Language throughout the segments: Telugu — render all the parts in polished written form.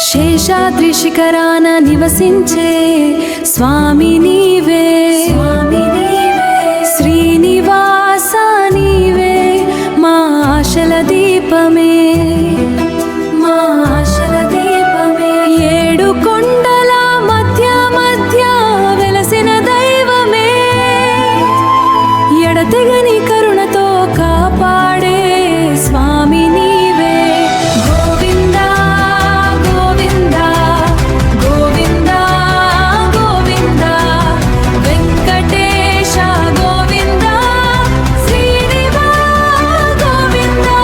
శేషాద్రి శిఖరాన నివసించే స్వామి నీవే, శ్రీనివాస నీవే, మా ఆశల దీపమే, మా ఆశల దీపమే. ఏడు కొండల మధ్య మధ్య వెలసిన దైవమే, ఎడతెగని కరుణతో కాపాడే స్వామి నీవే. గోవిందా గోవిందా గోవిందా గోవిందా, వెంకటేశ గోవిందా, శ్రీనివాస గోవిందా.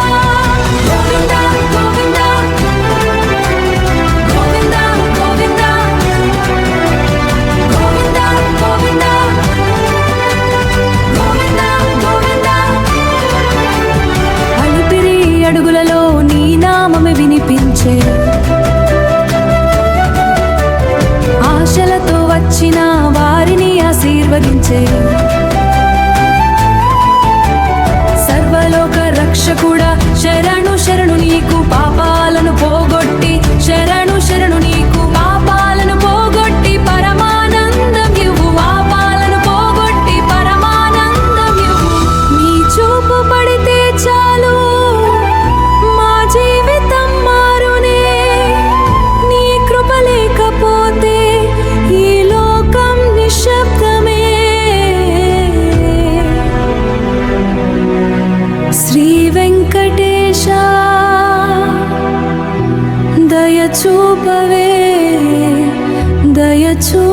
గోవిందా గోవిందా గోవిందా గోవిందా గోవిందా గోవిందా గోవిందా గోవిందా. అలిపిరి అడుగులలో నీ నామమే వినిపించే, ఆశలతో వచ్చిన వారిని ఆశీర్వదించే, సర్వలోక రక్షకుడా శరణు శరణు నీకు, పాపాలను పోగొట్టి శరణు శరణు నీకు, పాపాలను పోగొట్టి పరమానందం ఇవ్వు, పాపాలను పోగొట్టి పరమానందం ఇవ్వు. నీ చూపు పడితే చాలు మా జీవితం మారునే, నీ కృప లేకపోతే ఈ లోకం నిశ్శబ్దమే. శ్రీ వెంకటేశ దయ చూపవే, దయ చూ